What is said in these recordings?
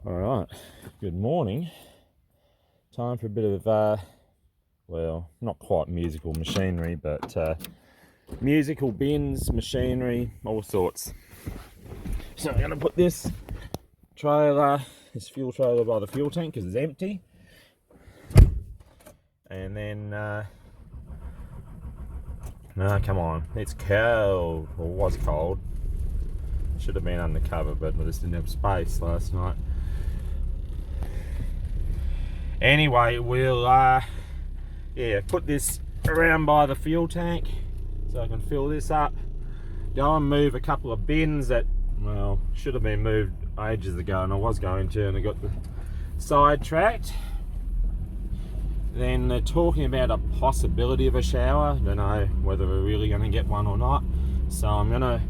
Alright, good morning. Time for a bit of, well, not quite musical machinery, but musical bins, machinery, all sorts. So I'm going to put this trailer, this fuel trailer by the fuel tank because it's empty. And then, no, come on, it's cold, or was cold. Should have been undercover, but I just didn't have space last night. Anyway, we'll put this around by the fuel tank so I can fill this up. Go and move a couple of bins that, well, should have been moved ages ago, and I was going to, and I got the sidetracked. Then they're talking about a possibility of a shower. Don't know whether we're really going to get one or not. So I'm gonna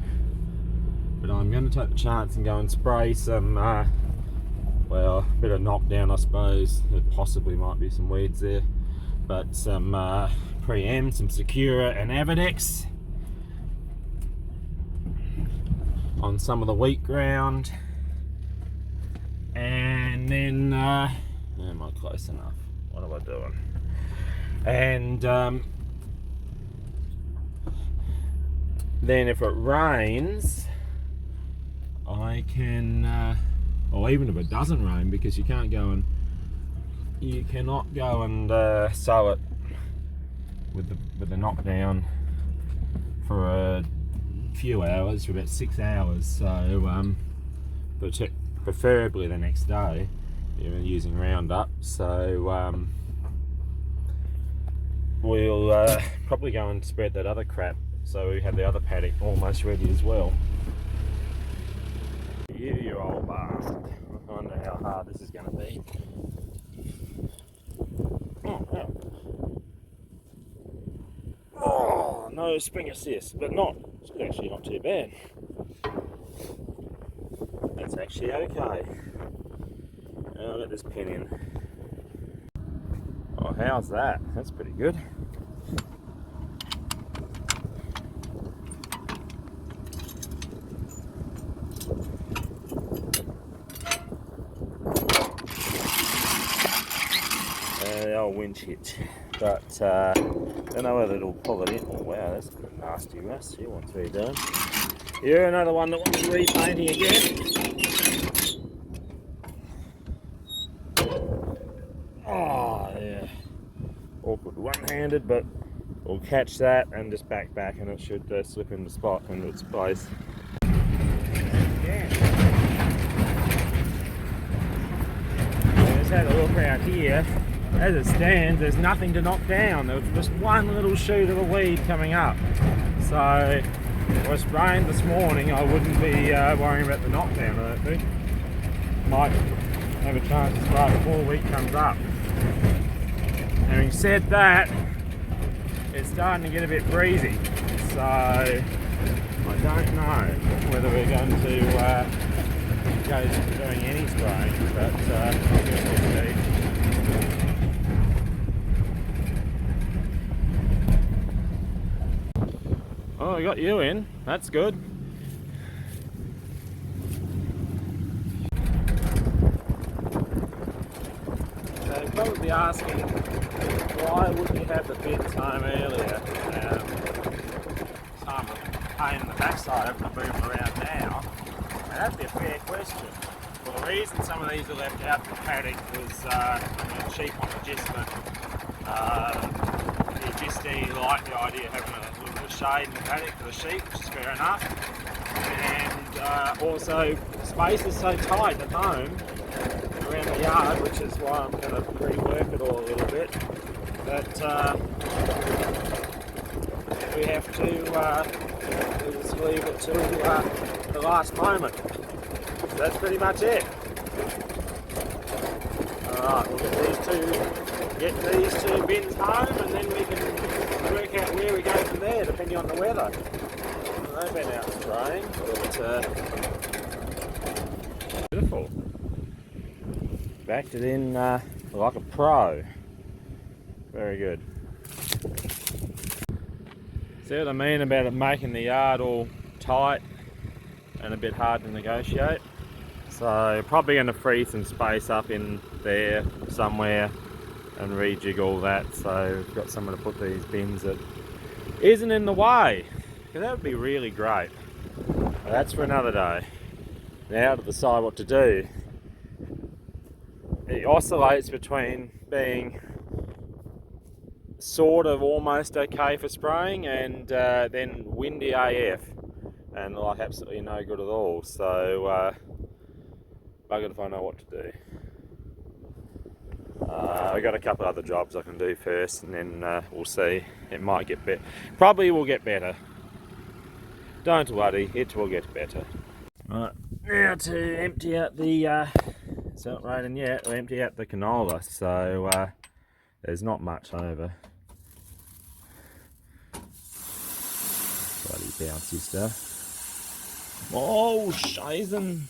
take the chance and go and spray some well, a bit of knockdown, I suppose. There possibly might be some weeds there, but some Pre-M, some Secura and Avadex on some of the wheat ground. And then, am I close enough? What am I doing? And then if it rains, I can or even if it doesn't rain, because you cannot go and sow it with the knockdown for a few hours, for about 6 hours. So but preferably the next day, even using Roundup. So we'll probably go and spread that other crap, so we have the other paddock almost ready as well. You old bastard. I wonder how hard this is going to be. Oh, wow. Oh, no spring assist, but it's actually not too bad. That's actually okay. I'll let this pin in. Oh, how's that? That's pretty good. The old winch hitch, but don't know whether it'll pull it in. Oh wow, that's a nasty mess. You want to be done. You're another one that wants repainting again. Oh yeah, awkward one-handed, but we'll catch that and just back and it should slip into spot into its place. Yeah. Let's have a look around here. As it stands, there's nothing to knock down. There was just one little shoot of a weed coming up. So if it was rained this morning, I wouldn't be worrying about the knockdown, I don't think. Might have a chance to spray before wheat comes up. Having said that, it's starting to get a bit breezy. So I don't know whether we're going to go doing any spraying, but I guess we'll see. Oh, I got you in. That's good. So you'll probably be asking, why wouldn't you have the bins home earlier? Time of pain in the backside having to move around now. And that'd be a fair question. Well, the reason some of these are left out in the paddock was sheep want adjustment. You just like the idea of having a little bit of shade in the paddock for the sheep, which is fair enough. And also, space is so tight at home around the yard, which is why I'm going to rework it all a little bit. But we have to just leave it till the last moment. So that's pretty much it. Alright, we'll get these two bins home, and then we can work out where we go from there, depending on the weather. They've been out spraying, but beautiful. Backed it in like a pro. Very good. See what I mean about it making the yard all tight and a bit hard to negotiate? So probably going to free some space up in there somewhere and rejig all that, so we've got somewhere to put these bins that isn't in the way, because that would be really great. But that's for another day. Now to decide what to do. It oscillates between being sort of almost okay for spraying and then windy AF and like absolutely no good at all. So I've got to find out what to do. I've got a couple other jobs I can do first, and then we'll see. It might get better. Probably will get better. Don't worry, it will get better. Right, now to empty out the, it's not raining yet, we'll empty out the canola, so there's not much over. Bloody bouncy stuff. Oh, shizen!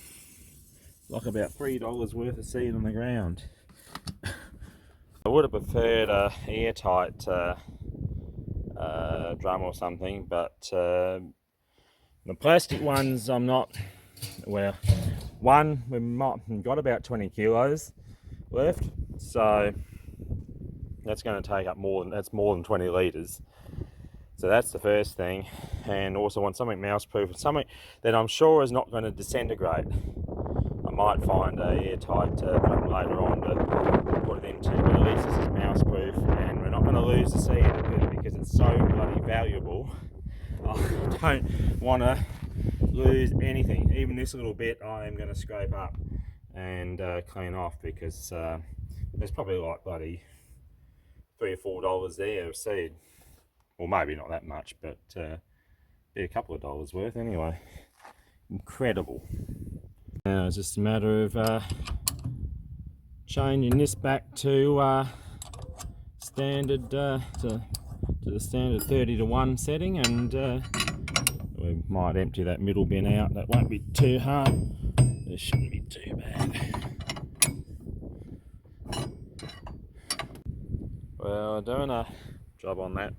Like about $3 worth of seed on the ground. I would have preferred a airtight drum or something, but the plastic ones I'm not, well, one we might got about 20 kilos left, so that's going to take up more than 20 litres. So that's the first thing, and also want something mouse proof, something that I'm sure is not going to disintegrate. I might find a airtight drum later on to put it into, but at least this is mouse proof, and we're not going to lose the seed because it's so bloody valuable. I don't want to lose anything. Even this little bit I am going to scrape up and clean off, because there's probably like bloody $3 or $4 there of seed. Well, maybe not that much, but be a couple of dollars worth anyway. Incredible. Now it's just a matter of changing this back to standard, to the standard 30:1 setting, and we might empty that middle bin out. That won't be too hard. This shouldn't be too bad. Well, doing a job on that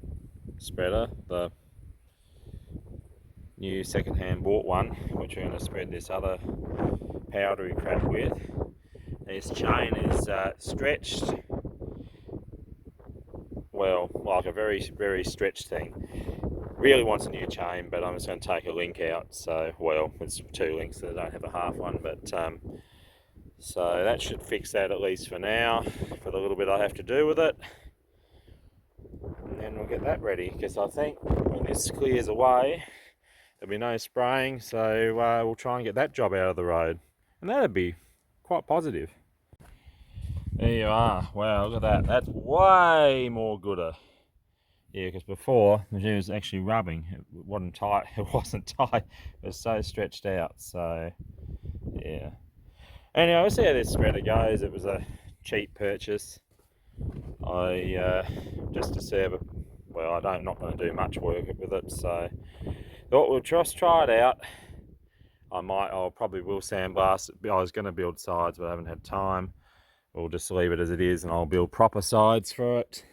spreader, the new second-hand bought one, which we're going to spread this other powdery crap with. This chain is stretched, well, like a very, very stretched thing. Really wants a new chain, but I'm just going to take a link out. So, well, it's 2 links, so I don't have a half one, but so that should fix that at least for now, for the little bit I have to do with it. And then we'll get that ready, because I think when this clears away, there'll be no spraying, so we'll try and get that job out of the road. And that'd be quite positive. There you are. Wow, look at that. That's way more gooder. Yeah, because before the machine was actually rubbing. It wasn't tight. It wasn't tight. It was so stretched out. So, yeah. Anyway, we'll see how this spreader goes. It was a cheap purchase. I just to serve it. Well, I'm not going to do much work with it, so thought we'll just try it out. I'll probably will sandblast it. I was going to build sides, but I haven't had time. We'll just leave it as it is, and I'll build proper sides for it.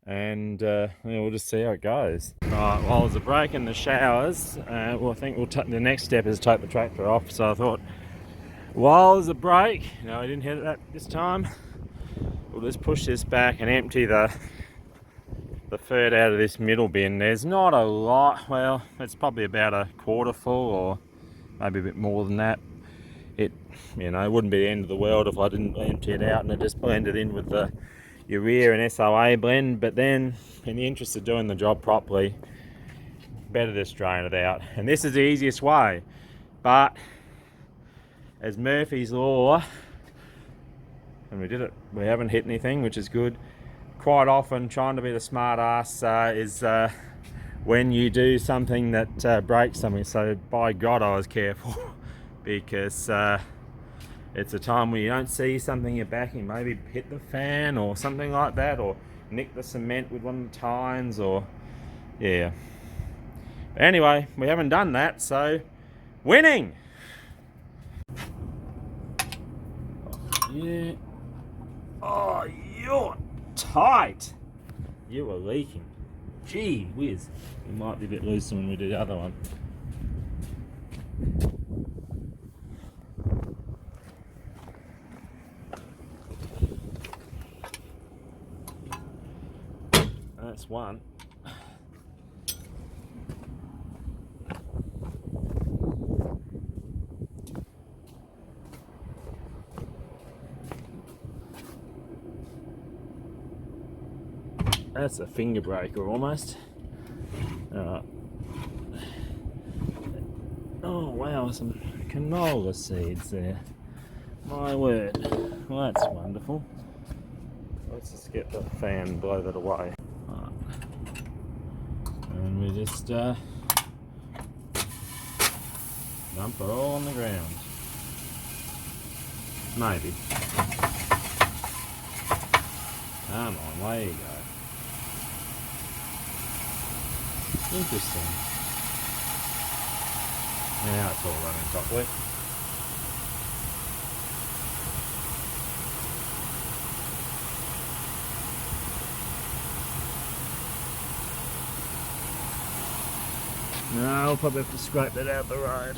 And yeah, we'll just see how it goes. Right, while there's a break in the showers, well, I think the next step is take the tractor off. So I thought, while there's a break, no, I didn't hit it this time. We'll just push this back and empty the fert out of this middle bin. There's not a lot. Well, it's probably about a quarter full, or maybe a bit more than that. It wouldn't be the end of the world if I didn't empty it out and it just blended in with the urea and SOA blend. But then, in the interest of doing the job properly, better just drain it out. And this is the easiest way. But as Murphy's Law, and we did it, we haven't hit anything, which is good. Quite often, trying to be the smart ass is when you do something that breaks something. So by God, I was careful, because it's a time where you don't see something you're backing. Maybe hit the fan or something like that, or nick the cement with one of the tines, or yeah. But anyway, we haven't done that, so winning. Yeah. Oh, you're tight. You were leaking. Gee whiz. It might be a bit looser when we do the other one. That's one. That's a finger breaker almost. Alright. Oh wow, some canola seeds there. My word. Well, that's wonderful. Let's just get the fan and blow that away. Right. And we just dump it all on the ground. Maybe. Come on, there you go. Interesting. Now it's all running properly. No, I'll probably have to scrape that out the road.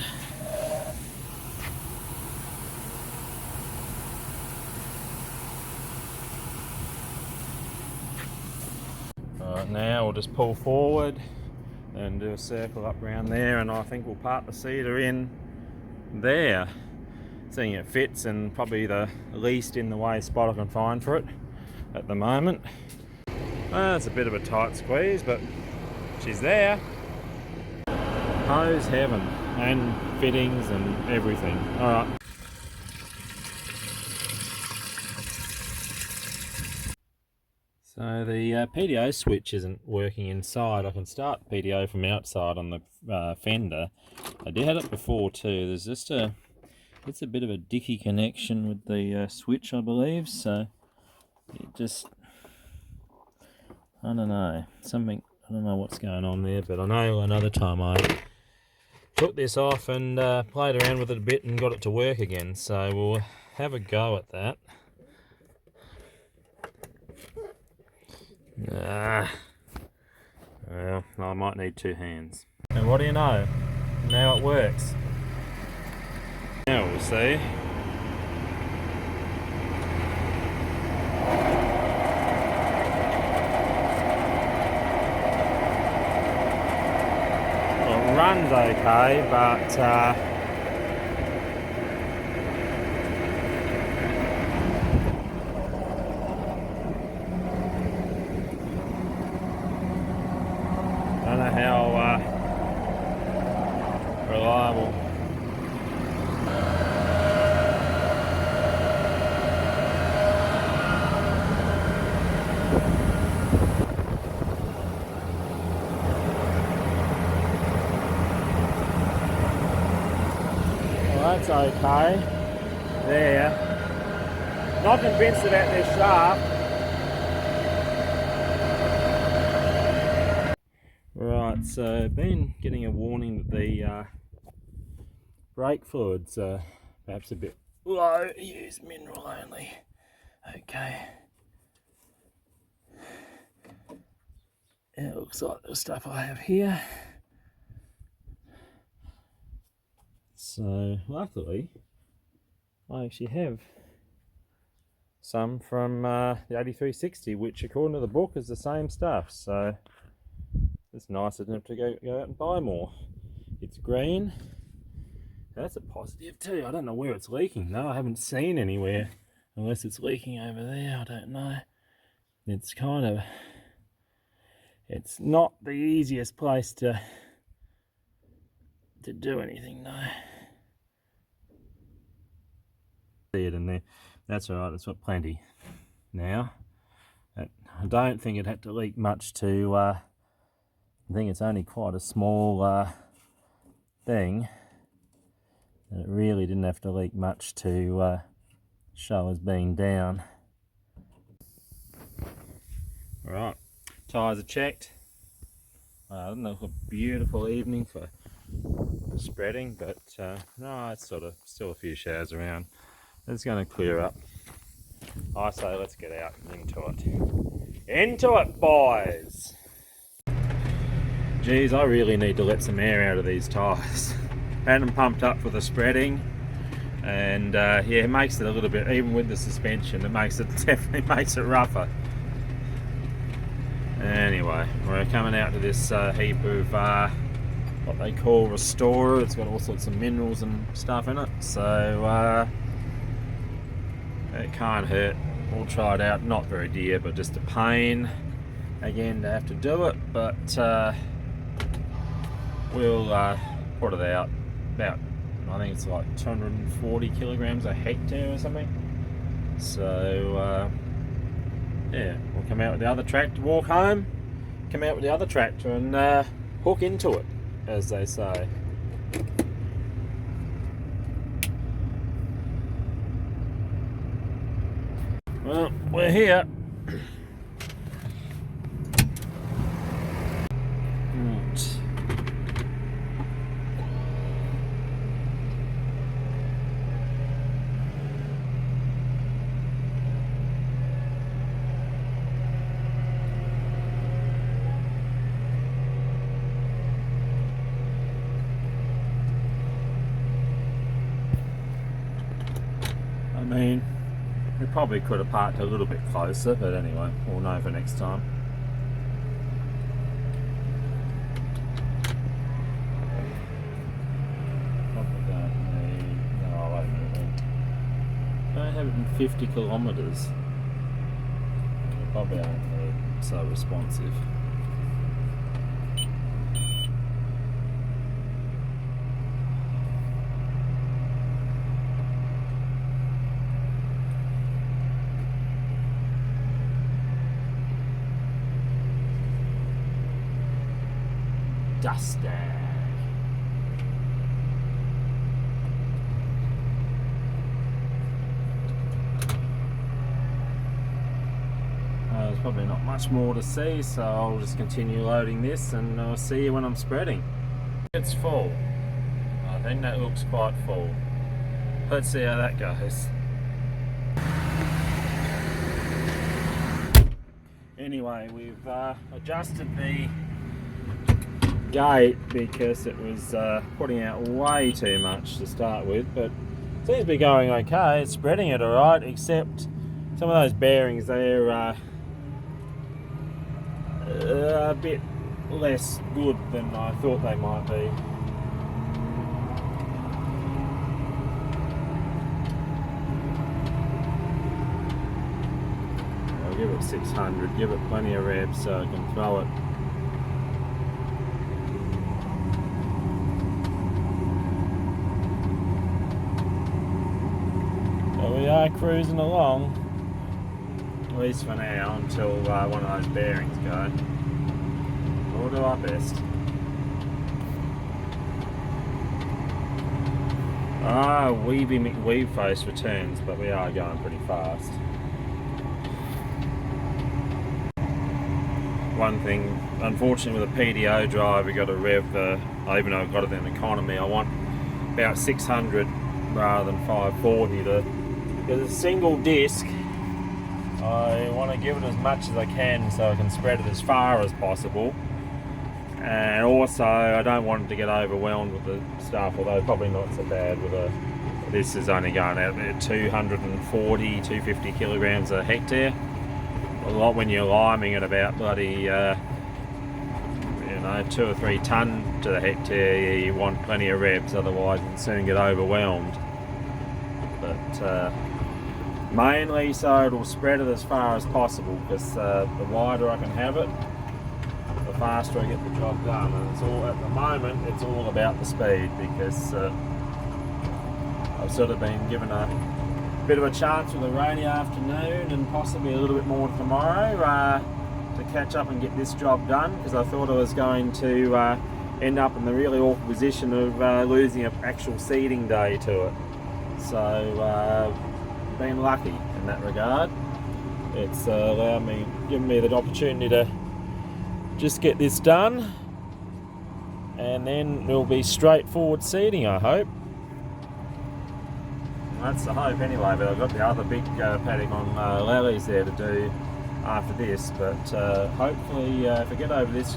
Alright, now we'll just pull forward and do a circle up around there, and I think we'll part the cedar in there, seeing it fits and probably the least in the way spot I can find for it at the moment. It's a bit of a tight squeeze, but she's there. Hose heaven, and fittings and everything. Alright. So the PDO switch isn't working inside. I can start PDO from outside on the fender. I did have it before too. There's just it's a bit of a dicky connection with the switch, I believe. So it just, I don't know, something, I don't know what's going on there, but I know another time I took this off and played around with it a bit and got it to work again. So we'll have a go at that. Well, I might need two hands. And what do you know? Now it works. Now we'll see. Well, it runs okay, but I don't know how reliable. Well, that's okay. There. Not convinced about this shaft. Right, so been getting a warning that the brake fluid's perhaps a bit low. Use mineral only. Okay. It looks like the stuff I have here. So luckily, I actually have some from the 8360, which according to the book is the same stuff. So it's nice, I don't have to go out and buy more. It's green. That's a positive too. I don't know where it's leaking though. I haven't seen anywhere. Unless it's leaking over there, I don't know. It's kind of, it's not the easiest place to do anything though. See it in there. That's alright, that's got plenty. Now, I don't think it had to leak much to I think it's only quite a small thing, and it really didn't have to leak much to show as being down. Alright, tyres are checked. I don't know, it's a beautiful evening for spreading, but no, it's sort of still a few showers around. It's going to clear up. I say let's get out and into it. Into it, boys! Geez, I really need to let some air out of these tyres. Had them pumped up for the spreading, and yeah, it makes it a little bit, even with the suspension, it definitely makes it rougher. Anyway, we're coming out to this heap of what they call Restorer. It's got all sorts of minerals and stuff in it, so it can't hurt. We'll try it out. Not very dear, but just a pain again to have to do it, but we'll put it out about, I think it's like 240 kilograms a hectare or something. So yeah, we'll come out with the other tractor, walk home, come out with the other tractor and hook into it, as they say. Well, we're here. Right. I mean, we probably could have parked a little bit closer, but anyway, we'll know for next time. Probably don't need, no, wait a minute. Don't have it in 50 kilometres. Probably aren't need so responsive. Dust bag. There's probably not much more to see, so I'll just continue loading this and I'll see you when I'm spreading. It's full. I think that looks quite full. Let's see how that goes. Anyway, we've adjusted the gate because it was putting out way too much to start with, but it seems to be going okay. It's spreading it alright, except some of those bearings, they're a bit less good than I thought they might be. I'll give it 600, give it plenty of revs so I can throw it. We are cruising along, at least for now, until one of those bearings go. We'll do our best. Weeby McWeeb face returns, but we are going pretty fast. One thing, unfortunately with a PDO drive, we got to rev even though I've got it in economy, I want about 600 rather than 540 to. Because it's a single disc, I want to give it as much as I can so I can spread it as far as possible. And also, I don't want it to get overwhelmed with the stuff, although probably not so bad with a. This is only going out at 240, 250 kilograms a hectare. A lot when you're liming at about bloody, 2 or 3 tonne to the hectare. You want plenty of revs, otherwise you can soon get overwhelmed. But mainly so it'll spread it as far as possible, because the wider I can have it, the faster I get the job done. And it's all, at the moment, it's all about the speed, because I've sort of been given a bit of a chance with a rainy afternoon and possibly a little bit more tomorrow to catch up and get this job done, because I thought I was going to end up in the really awkward position of losing an actual seeding day to it. So been lucky in that regard. It's given me the opportunity to just get this done, and then it'll be straightforward seeding, I hope. That's the hope anyway, but I've got the other big paddock on Lallys there to do after this, but hopefully if I get over this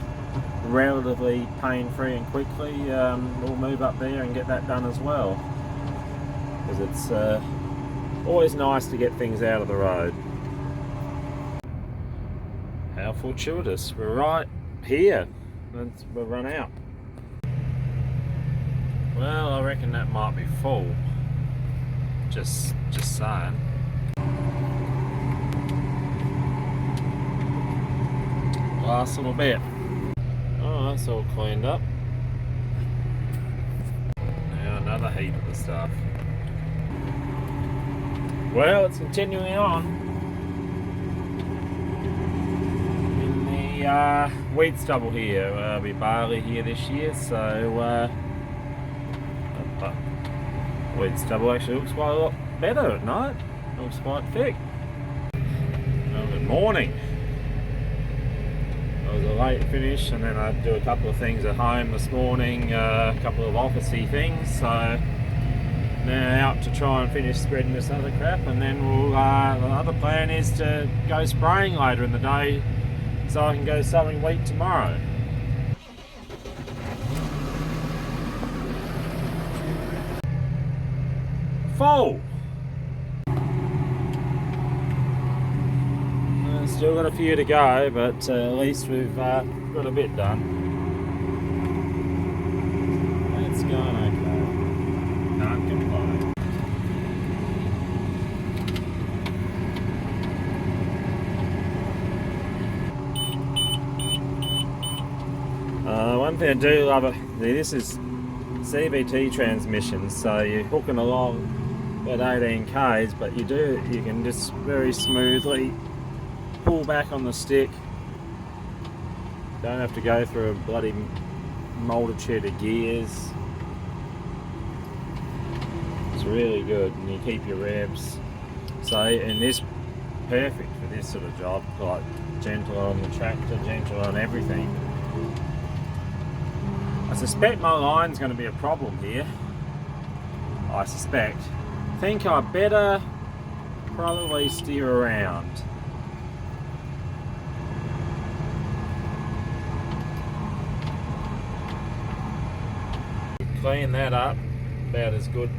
relatively pain-free and quickly, we'll move up there and get that done as well, because it's always nice to get things out of the road. our fortuitous. We're right here. We'll run out. Well, I reckon that might be full. Just saying. Last little bit. Oh, that's all cleaned up. Now another heap of the stuff. Well, it's continuing on in the wheat stubble here. There'll be barley here this year, so wheat stubble actually looks quite a lot better at night. It looks quite thick. Well, good morning. It was a late finish, and then I do a couple of things at home this morning, a couple of officey things, so now out to try and finish spreading this other crap, and then we'll, the other plan is to go spraying later in the day so I can go sowing wheat tomorrow. Full! Still got a few to go, but at least we've got a bit done. It's going okay. Can't complain. One thing I do love it, this is CVT transmission, so you're hooking along at 18 k's, but you can just very smoothly pull back on the stick. Don't have to go through a bloody multitude of gears. It's really good, and you keep your revs. So, and this perfect for this sort of job, like gentle on the tractor, gentle on everything. I suspect my line's going to be a problem here. I suspect. Think I better probably steer around. Clean that up about as good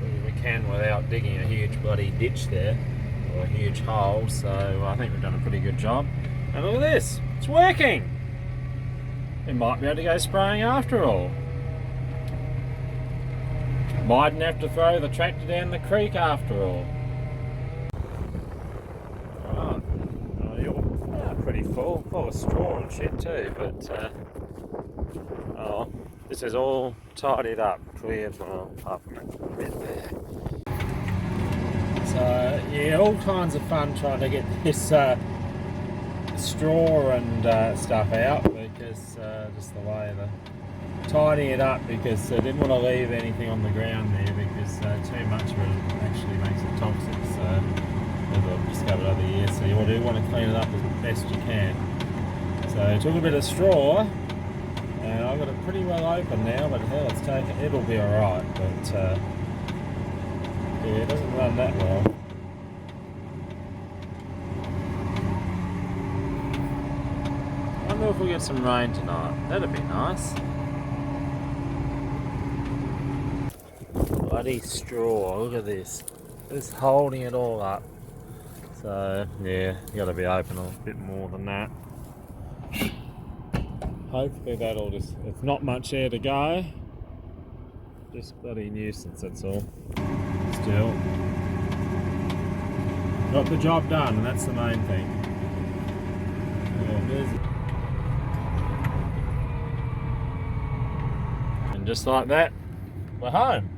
as we can without digging a huge bloody ditch there, or a huge hole, so I think we've done a pretty good job. And look at this, it's working! We might be able to go spraying after all. Mightn't have to throw the tractor down the creek after all. Oh, you're pretty full of straw and shit too, but oh, this is all tidied up, cleared, well, apart from a bit there. So yeah, all kinds of fun trying to get this straw and stuff out, because just the way tidying it up, because I didn't want to leave anything on the ground there, because too much of it actually makes it toxic. So as I've discovered over the years, so you do want to clean it up as best you can. So I took a bit of straw. And I've got it pretty well open now, but hell, it'll be alright, but yeah, it doesn't run that well. I wonder if we'll get some rain tonight. That'd be nice. Bloody straw, look at this. It's holding it all up. So yeah, you gotta be open a bit more than that. Hopefully that'll just, it's not much there to go. Just bloody nuisance, that's all. Still. Got the job done, and that's the main thing. And just like that, we're home.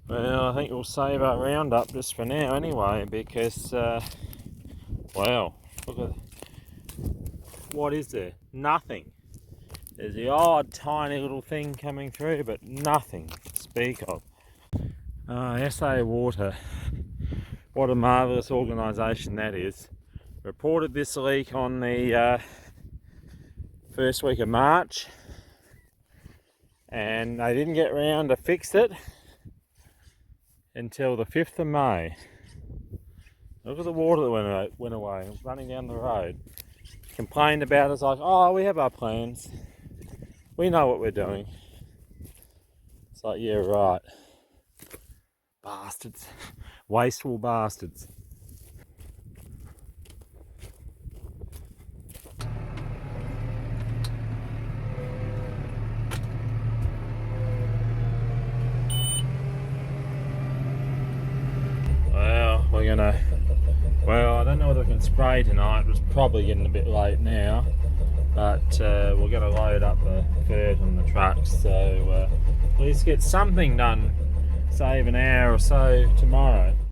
Well, I think we'll save our roundup just for now anyway, because, wow, look at, what is there? Nothing. There's the odd tiny little thing coming through, but nothing to speak of. SA Water, what a marvellous organisation that is. Reported this leak on the first week of March, and they didn't get round to fix it until the 5th of May. Look at the water that went away. It was running down the road. Complained about it, it's like, oh, we have our plans. We know what we're doing. It's like, yeah, right. Bastards. Wasteful bastards. gonna, well, I don't know whether we can spray tonight. It's probably getting a bit late now, but we're gonna load up the fert on the trucks, so at least get something done, save an hour or so tomorrow.